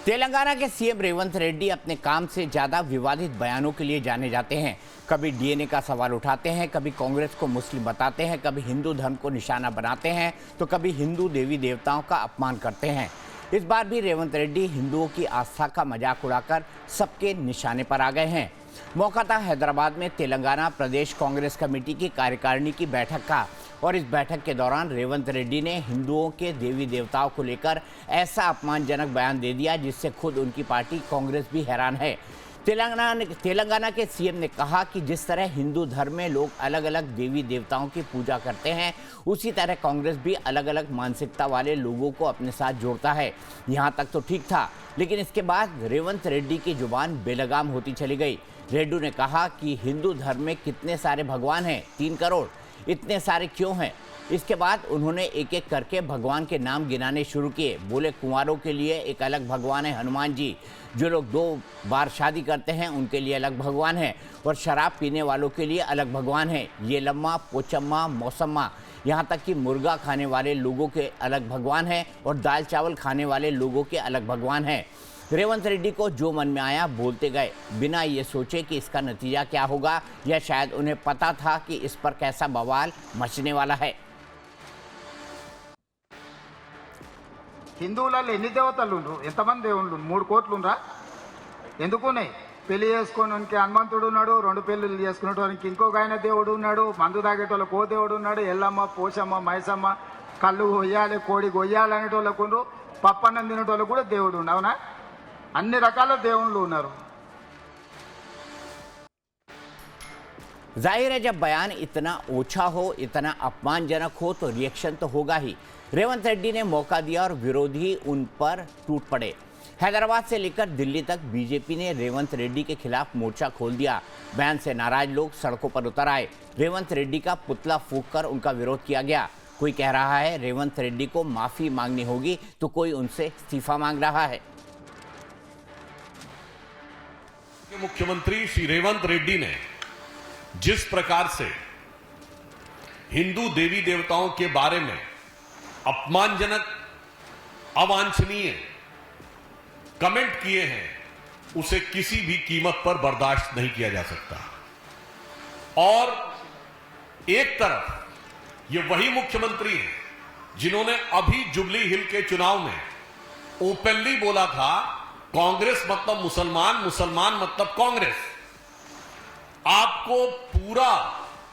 तेलंगाना के सीएम रेवंत रेड्डी अपने काम से ज्यादा विवादित बयानों के लिए जाने जाते हैं। कभी डीएनए का सवाल उठाते हैं, कभी कांग्रेस को मुस्लिम बताते हैं, कभी हिंदू धर्म को निशाना बनाते हैं, तो कभी हिंदू देवी देवताओं का अपमान करते हैं। इस बार भी रेवंत रेड्डी हिंदुओं की आस्था का मजाक उड़ाकर सबके निशाने पर आ गए हैं। मौका था हैदराबाद में तेलंगाना प्रदेश कांग्रेस कमेटी की कार्यकारिणी की बैठक का, और इस बैठक के दौरान रेवंत रेड्डी ने हिंदुओं के देवी देवताओं को लेकर ऐसा अपमानजनक बयान दे दिया जिससे खुद उनकी पार्टी कांग्रेस भी हैरान है। तेलंगाना के सीएम ने कहा कि जिस तरह हिंदू धर्म में लोग अलग अलग देवी देवताओं की पूजा करते हैं, उसी तरह कांग्रेस भी अलग अलग मानसिकता वाले लोगों को अपने साथ जोड़ता है। यहाँ तक तो ठीक था, लेकिन इसके बाद रेवंत रेड्डी की जुबान बेलगाम होती चली गई। रेड्डी ने कहा कि हिंदू धर्म में कितने सारे भगवान हैं, 3 करोड़, इतने सारे क्यों हैं। इसके बाद उन्होंने एक एक करके भगवान के नाम गिनाने शुरू किए। बोले कुंवारों के लिए एक अलग भगवान है हनुमान जी, जो लोग 2 बार शादी करते हैं उनके लिए अलग भगवान है, और शराब पीने वालों के लिए अलग भगवान है, ये लम्मा पोचम्मा मौसम्मा। यहाँ तक कि मुर्गा खाने वाले लोगों के अलग भगवान हैं और दाल चावल खाने वाले लोगों के अलग भगवान हैं। रेवंत रेड्डी को जो मन में आया बोलते गए, बिना ये सोचे कि इसका नतीजा क्या होगा, या शायद उन्हें पता था कि इस पर कैसा बवाल मचने वाला है। హిందువులలో ఎన్ని దేవతలు ఉండ్రు, ఎంతమంది దేవుళ్ళు? 3 కోట్లు ఉండ్రా? ఎందుకున్నాయి? పెళ్లి చేసుకోవడానికి హనుమంతుడు ఉన్నాడు, 2 పెళ్లిళ్ళు చేసుకునేటోనికి ఇంకొక ఆయన దేవుడు ఉన్నాడు, మందు తాగేటోళ్ళకి ఓ దేవుడు ఉన్నాడు, ఎల్లమ్మ పోచమ్మ మైసమ్మ, కళ్ళు కొయ్యాలి కోడి కొయ్యాలి అనేటోళ్ళకు ఉండ్రు, పప్పన్నం తినేటోళ్ళకు కూడా దేవుడు ఉండు. అవునా? అన్ని రకాల దేవుళ్ళు ఉన్నారు। जाहिर है, जब बयान इतना ओछा हो, इतना अपमानजनक हो, तो रिएक्शन तो होगा ही। रेवंत रेड्डी ने मौका दिया और विरोधी उन पर टूट पड़े। हैदराबाद से लेकर दिल्ली तक बीजेपी ने रेवंत रेड्डी के खिलाफ मोर्चा खोल दिया। बयान से नाराज लोग सड़कों पर उतर आए। रेवंत रेड्डी का पुतला फूंककर उनका विरोध किया गया। कोई कह रहा है रेवंत रेड्डी को माफी मांगनी होगी, तो कोई उनसे इस्तीफा मांग रहा है। मुख्यमंत्री श्री रेवंत रेड्डी ने जिस प्रकार से हिंदू देवी देवताओं के बारे में अपमानजनक, अवांछनीय कमेंट किए हैं, उसे किसी भी कीमत पर बर्दाश्त नहीं किया जा सकता। और एक तरफ ये वही मुख्यमंत्री हैं जिन्होंने अभी जुबली हिल के चुनाव में ओपनली बोला था कांग्रेस मतलब मुसलमान, मुसलमान मतलब कांग्रेस। आपको पूरा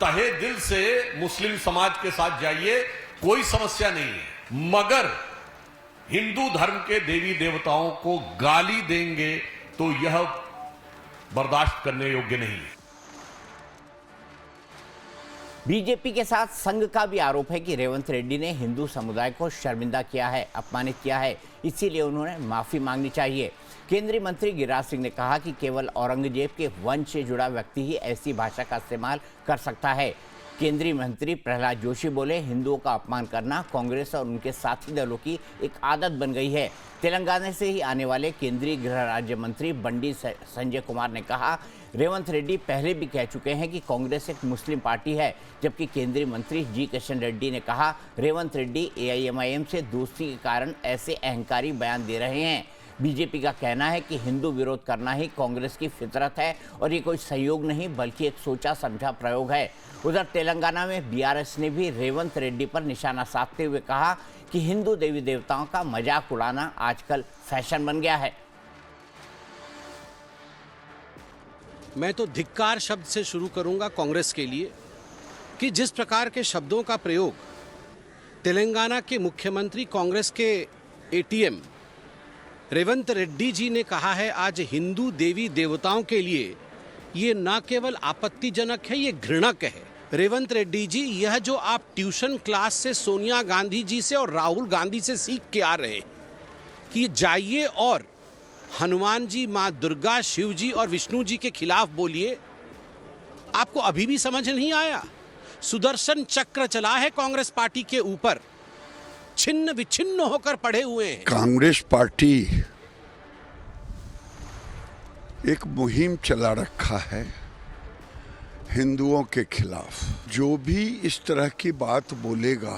तहे दिल से मुस्लिम समाज के साथ जाइए, कोई समस्या नहीं है, मगर हिंदू धर्म के देवी देवताओं को गाली देंगे तो यह बर्दाश्त करने योग्य नहीं है। बीजेपी के साथ संघ का भी आरोप है कि रेवंत रेड्डी ने हिंदू समुदाय को शर्मिंदा किया है, अपमानित किया है, इसीलिए उन्होंने माफी मांगनी चाहिए। केंद्रीय मंत्री गिरिराज सिंह ने कहा कि केवल औरंगजेब के वंश से जुड़ा व्यक्ति ही ऐसी भाषा का इस्तेमाल कर सकता है। केंद्रीय मंत्री प्रहलाद जोशी बोले, हिंदुओं का अपमान करना कांग्रेस और उनके साथी दलों की एक आदत बन गई है। तेलंगाना से ही आने वाले केंद्रीय गृह राज्य मंत्री बंडी संजय कुमार ने कहा, रेवंत रेड्डी पहले भी कह चुके हैं कि कांग्रेस एक मुस्लिम पार्टी है, जबकि केंद्रीय मंत्री जी किशन रेड्डी ने कहा रेवंत रेड्डी AIMIM से दोस्ती के कारण ऐसे अहंकारी बयान दे रहे हैं। बीजेपी का कहना है कि हिंदू विरोध करना ही कांग्रेस की फितरत है और ये कोई सहयोग नहीं बल्कि एक सोचा समझा प्रयोग है। उधर तेलंगाना में BRS ने भी रेवंत रेड्डी पर निशाना साधते हुए कहा कि हिंदू देवी देवताओं का मजाक उड़ाना आजकल फैशन बन गया है। मैं तो धिक्कार शब्द से शुरू करूंगा कांग्रेस के लिए कि जिस प्रकार के शब्दों का प्रयोग तेलंगाना के मुख्यमंत्री कांग्रेस के ATM रेवंत रेड्डी जी ने कहा है आज हिंदू देवी देवताओं के लिए, ये न केवल आपत्तिजनक है, ये घृणक है। रेवंत रेड्डी जी, यह जो आप ट्यूशन क्लास से सोनिया गांधी जी से और राहुल गांधी से सीख के आ रहे हैं कि जाइए और हनुमान जी, माँ दुर्गा, शिव जी और विष्णु जी के खिलाफ बोलिए, आपको अभी भी समझ नहीं आया? सुदर्शन चक्र चला है कांग्रेस पार्टी के ऊपर, छिन्न विच्छिन्न होकर पड़े हुए हैं। कांग्रेस पार्टी एक मुहिम चला रखा है हिंदुओं के खिलाफ। जो भी इस तरह की बात बोलेगा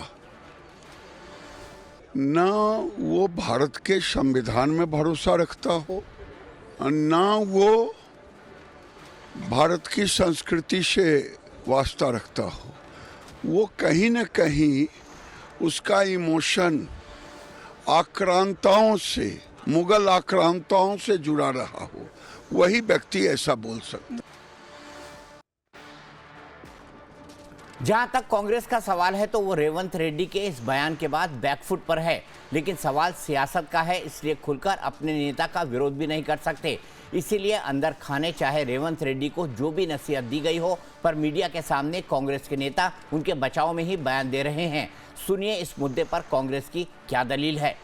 ना वो भारत के संविधान में भरोसा रखता हो, ना वो भारत की संस्कृति से वास्ता रखता हो। वो कहीं न कहीं उसका इमोशन आक्रांताओं से, मुगल आक्रांताओं से जुड़ा रहा हो, वही व्यक्ति ऐसा बोल सकता है। जहां तक कांग्रेस का सवाल है तो वो रेवंत रेड्डी के इस बयान के बाद बैकफुट पर है, लेकिन सवाल सियासत का है, इसलिए खुलकर अपने नेता का विरोध भी नहीं कर सकते। इसीलिए अंदर खाने चाहे रेवंत रेड्डी को जो भी नसीहत दी गई हो, पर मीडिया के सामने कांग्रेस के नेता उनके बचाव में ही बयान दे रहे हैं। सुनिए इस मुद्दे पर कांग्रेस की क्या दलील है।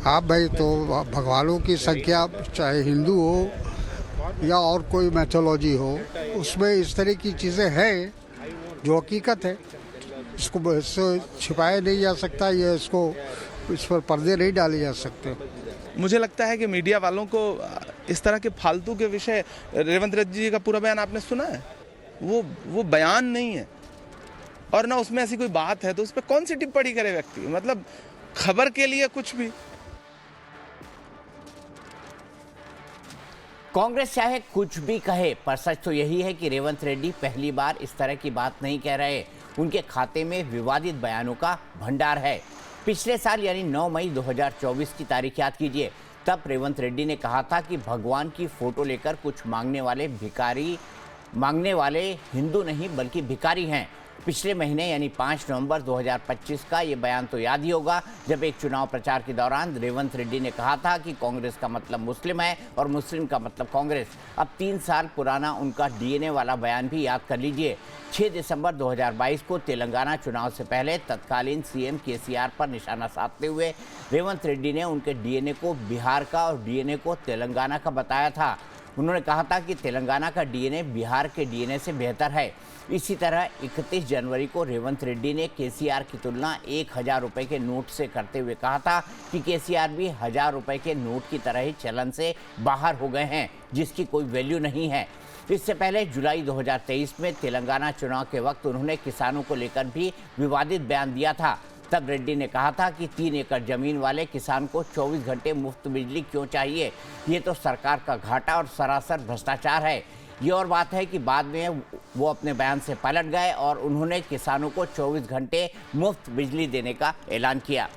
आप भाई तो भगवानों की संख्या चाहे हिंदू हो या और कोई मैथोलॉजी हो, उसमें इस तरह की चीज़ें हैं जो हकीकत है। इसको छिपाया नहीं जा सकता, या इस पर पर्दे नहीं डाले जा सकते। मुझे लगता है कि मीडिया वालों को इस तरह के फालतू के विषय, रेवंत रेड्डी जी का पूरा बयान आपने सुना है, वो बयान नहीं है और ना उसमें ऐसी कोई बात है, तो उस पर कौन सी टिप्पणी करे व्यक्ति, मतलब खबर के लिए कुछ भी। कांग्रेस चाहे कुछ भी कहे, पर सच तो यही है कि रेवंत रेड्डी पहली बार इस तरह की बात नहीं कह रहे। उनके खाते में विवादित बयानों का भंडार है। पिछले साल यानी 9 मई 2024 की तारीख याद कीजिए। तब रेवंत रेड्डी ने कहा था कि भगवान की फोटो लेकर कुछ मांगने वाले हिंदू नहीं बल्कि भिखारी हैं। पिछले महीने यानी 5 नवंबर 2025 का ये बयान तो याद ही होगा, जब एक चुनाव प्रचार के दौरान रेवंत रेड्डी ने कहा था कि कांग्रेस का मतलब मुस्लिम है और मुस्लिम का मतलब कांग्रेस। अब 3 साल पुराना उनका डीएनए वाला बयान भी याद कर लीजिए। 6 दिसंबर 2022 को तेलंगाना चुनाव से पहले तत्कालीन सीएम केसीआर पर निशाना साधते हुए रेवंत रेड्डी ने उनके डीएनए को बिहार का और डीएनए को तेलंगाना का बताया था। उन्होंने कहा था कि तेलंगाना का डीएनए बिहार के डीएनए से बेहतर है। इसी तरह 31 जनवरी को रेवंत रेड्डी ने केसीआर की तुलना 1000 रुपये के नोट से करते हुए कहा था कि केसीआर भी 1000 रुपये के नोट की तरह ही चलन से बाहर हो गए हैं, जिसकी कोई वैल्यू नहीं है। इससे पहले जुलाई 2023 में तेलंगाना चुनाव के वक्त उन्होंने किसानों को लेकर भी विवादित बयान दिया था। तब रेड्डी ने कहा था कि 3 एकड़ जमीन वाले किसान को 24 घंटे मुफ्त बिजली क्यों चाहिए, ये तो सरकार का घाटा और सरासर भ्रष्टाचार है। ये और बात है कि बाद में वो अपने बयान से पलट गए और उन्होंने किसानों को 24 घंटे मुफ्त बिजली देने का ऐलान किया।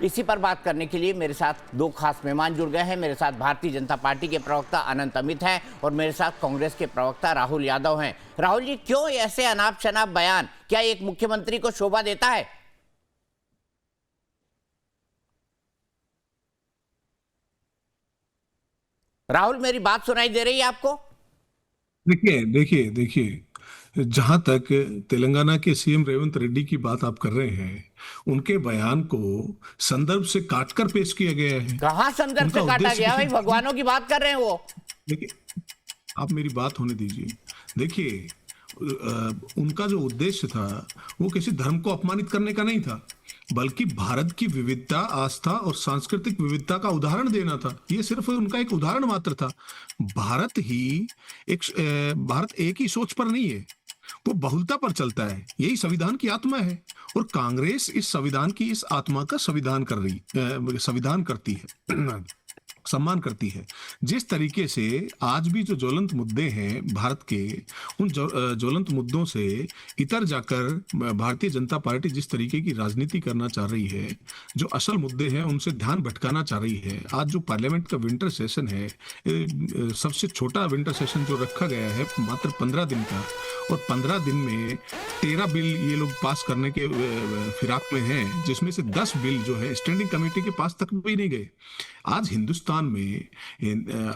इसी पर बात करने के लिए मेरे साथ 2 खास मेहमान जुड़ गए हैं। मेरे साथ भारतीय जनता पार्टी के प्रवक्ता अनंत अमित हैं और मेरे साथ कांग्रेस के प्रवक्ता राहुल यादव हैं। राहुल जी, क्यों ऐसे अनाप शनाप बयान, क्या एक मुख्यमंत्री को शोभा देता है? राहुल, मेरी बात सुनाई दे रही है आपको? देखिए, जहां तक तेलंगाना के सीएम रेवंत रेड्डी की बात आप कर रहे हैं, उनके बयान को संदर्भ से काटकर पेश किया गया है। कहां संदर्भ से काटा गया भाई? भगवानों की बात कर रहे हैं वो। देखिए, आप मेरी बात होने दीजिए। देखिए, उनका जो उद्देश्य था वो किसी धर्म को अपमानित करने का नहीं था, बल्कि भारत की विविधता, आस्था और सांस्कृतिक विविधता का उदाहरण देना था। ये सिर्फ उनका एक उदाहरण मात्र था। भारत एक ही सोच पर नहीं है, वो बहुलता पर चलता है। यही संविधान की आत्मा है और कांग्रेस इस संविधान की इस आत्मा का संविधान करती है, सम्मान करती है। जिस तरीके से आज भी जो ज्वलंत मुद्दे हैं भारत के, उन ज्वलंत मुद्दों से इतर जाकर भारतीय जनता पार्टी जिस तरीके की राजनीति करना चाह रही है, जो असल मुद्दे हैं उनसे ध्यान भटकाना चाह रही है। आज जो पार्लियामेंट का विंटर सेशन है, सबसे छोटा विंटर सेशन जो रखा गया है मात्र 15 दिन का, और 15 दिन में 13 बिल ये लोग पास करने के फिराक में हैं, जिसमें से 10 बिल जो है स्टैंडिंग कमेटी के पास तक भी नहीं गए। आज हिंदुस्तान में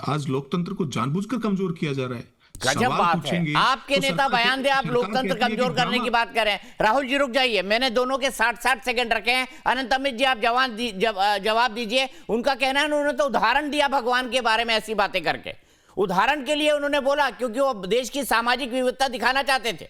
आज लोकतंत्र को जानबूझकर कमजोर किया जा रहा है। गजब बात है। आपके नेता बयान दे, आप लोकतंत्र कमजोर करने की बात कर रहे हैं। राहुल जी रुक जाइए, मैंने दोनों के 60-60 सेकंड रखे हैं। अनंत अमित जी, आप जवाब दीजिए। उन्होंने तो उदाहरण दिया भगवान के बारे में ऐसी बातें करके। उदाहरण के लिए उन्होंने बोला क्योंकि वो देश की सामाजिक विविधता दिखाना चाहते थे।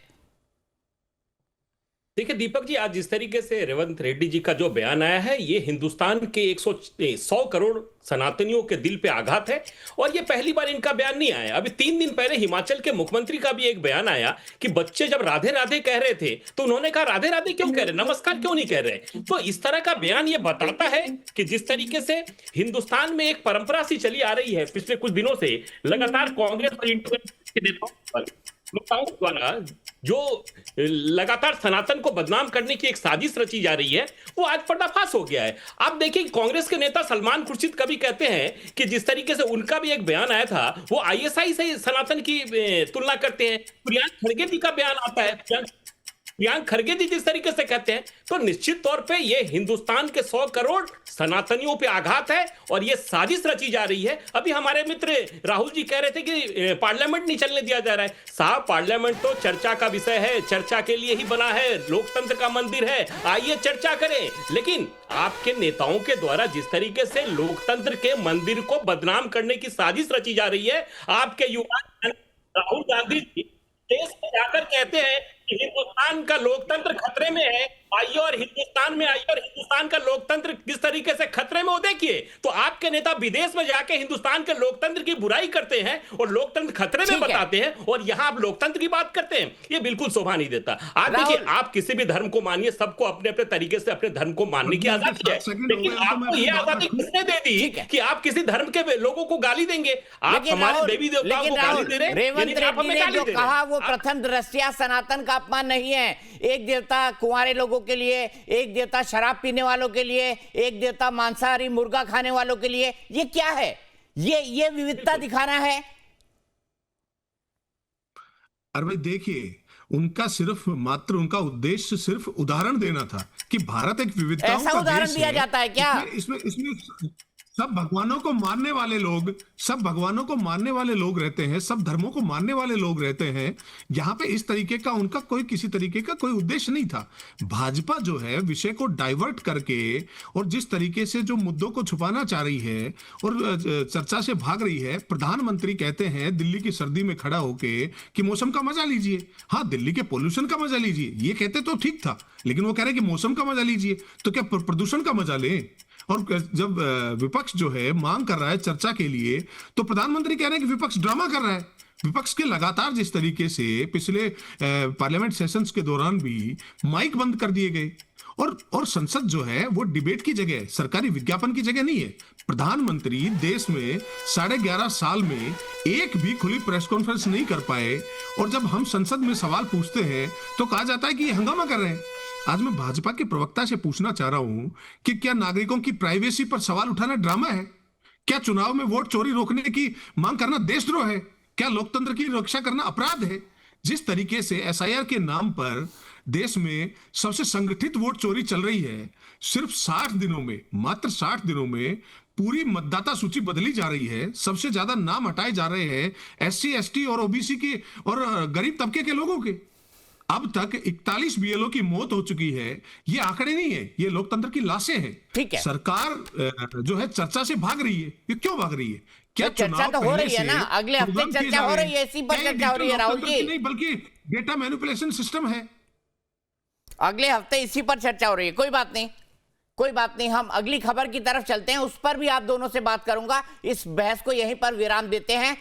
देखिए दीपक जी, आज जिस तरीके से रेवंत रेड्डी जी का जो बयान आया है, ये हिंदुस्तान के 100 करोड़ सनातनियों के दिल पे आघात है। और ये पहली बार इनका बयान नहीं आया। अभी 3 दिन पहले हिमाचल के मुख्यमंत्री का भी एक बयान आया कि बच्चे जब राधे राधे कह रहे थे तो उन्होंने कहा राधे राधे क्यों कह रहे, नमस्कार क्यों नहीं कह रहे। तो इस तरह का बयान ये बताता है कि जिस तरीके से हिंदुस्तान में एक परंपरा सी चली आ रही है पिछले कुछ दिनों से, लगातार कांग्रेस और नेताओं द्वारा जो लगातार सनातन को बदनाम करने की एक साजिश रची जा रही है, वो आज पर्दाफाश हो गया है। आप देखिए, कांग्रेस के नेता सलमान खुर्शीद कभी कहते हैं कि जिस तरीके से उनका भी एक बयान आया था, वो आईएसआई से सनातन की तुलना करते हैं। प्रियंक खड़गे जी का बयान आता है, प्रियंक खड़गे जी जिस तरीके से कहते हैं, तो निश्चित तौर पे ये हिंदुस्तान के 100 करोड़ सनातनियों पे आघात है और ये साजिश रची जा रही है। अभी हमारे मित्र राहुल जी कह रहे थे कि पार्लियामेंट नहीं चलने दिया जा रहा है। साहब, पार्लियामेंट तो चर्चा का विषय है, चर्चा के लिए ही बना है, लोकतंत्र का मंदिर है, आइए चर्चा करें। लेकिन आपके नेताओं के द्वारा जिस तरीके से लोकतंत्र के मंदिर को बदनाम करने की साजिश रची जा रही है, आपके युवा राहुल गांधी जी देश में जाकर कहते हैं कि हिंदुस्तान का लोकतंत्र खतरे में है, आइए और हिंदुस्तान में आइए और हिंदुस्तान का लोकतंत्र किस तरीके से खतरे में हो देखिए। तो आपके नेता विदेश में जाके हिंदुस्तान के लोकतंत्र की बुराई करते हैं और लोकतंत्र खतरे में बताते हैं, और यहां आप लोकतंत्र की बात करते हैं। ये बिल्कुल शोभा नहीं देता। आप देखिए, आप किसी भी धर्म को मानिए, सबको अपने अपने तरीके से अपने धर्म को मानने की आजादी है, लेकिन आपको ये आजादी किसने दे दी कि आप किसी धर्म के लोगों को गाली देंगे? आप हमारे देवी देवताओं को गाली दे रहे हैं। रेवंत रेड्डी ने जो कहा वो प्रथम दृष्टया सनातन का अपमान नहीं है। एक देवता कुंवारे लोगों के लिए, एक देवता शराब पीने वालों के लिए, एक देवता मांसाहारी मुर्गा खाने वालों के लिए। ये क्या है? ये विविधता दिखाना है। अरे भाई देखिए, उनका सिर्फ मात्र उनका उद्देश्य सिर्फ उदाहरण देना था कि भारत एक विविधताओं का ऐसा उदाहरण देश दिया है। जाता है क्या? इसमें सब भगवानों को मानने वाले लोग, सब भगवानों को मानने वाले लोग रहते हैं, सब धर्मों को मानने वाले लोग रहते हैं। यहाँ पे इस तरीके का उनका कोई किसी तरीके का कोई उद्देश्य नहीं था। भाजपा जो है विषय को डाइवर्ट करके और जिस तरीके से जो मुद्दों को छुपाना चाह रही है और चर्चा से भाग रही है। प्रधानमंत्री कहते हैं दिल्ली की सर्दी में खड़ा होके कि मौसम का मजा लीजिए। हाँ, दिल्ली के पोल्यूशन का मजा लीजिए, ये कहते तो ठीक था, लेकिन वो कह रहे हैं कि मौसम का मजा लीजिए, तो क्या प्रदूषण का मजा लें? और जब विपक्ष जो है मांग कर रहा है चर्चा के लिए, तो प्रधानमंत्री कह रहे हैं कि विपक्ष ड्रामा कर रहा है। विपक्ष के लगातार जिस तरीके से पिछले पार्लियामेंट सेशंस के दौरान भी माइक बंद कर दिए गए, और संसद जो है वो डिबेट की जगह है, सरकारी विज्ञापन की जगह नहीं है। प्रधानमंत्री देश में 11.5 साल में एक भी खुली प्रेस कॉन्फ्रेंस नहीं कर पाए, और जब हम संसद में सवाल पूछते हैं तो कहा जाता है कि ये हंगामा कर रहे हैं। आज मैं भाजपा के प्रवक्ता से पूछना चाह रहा हूं कि क्या नागरिकों की प्राइवेसी पर सवाल उठाना ड्रामा है? क्या चुनाव में वोट चोरी रोकने की मांग करना देशद्रोह है? क्या लोकतंत्र की रक्षा करना अपराध है? जिस तरीके से एसआईआर के नाम पर देश में सबसे संगठित वोट चोरी चल रही है, सिर्फ 60 दिनों में, मात्र 60 दिनों में पूरी मतदाता सूची बदली जा रही है। सबसे ज्यादा नाम हटाए जा रहे हैं एससी, एसटी और ओबीसी के और गरीब तबके के लोगों के। अब तक 41 बीएलओ की मौत हो चुकी है। ये आंकड़े नहीं है, ये लोकतंत्र की लाशें हैं। ठीक है। सरकार जो है चर्चा से भाग रही है। ये क्यों भाग रही है? क्या चर्चा तो हो रही है ना, अगले हफ्ते चर्चा हो रही है, इसी पर चर्चा हो रही है राहुल जी। नहीं, बल्कि डेटा मैनिपुलेशन सिस्टम है। अगले हफ्ते इसी पर चर्चा हो रही है। कोई बात नहीं, कोई बात नहीं, हम अगली खबर की तरफ चलते हैं, उस पर भी आप दोनों से बात करूंगा। इस बहस को यहीं पर विराम देते हैं।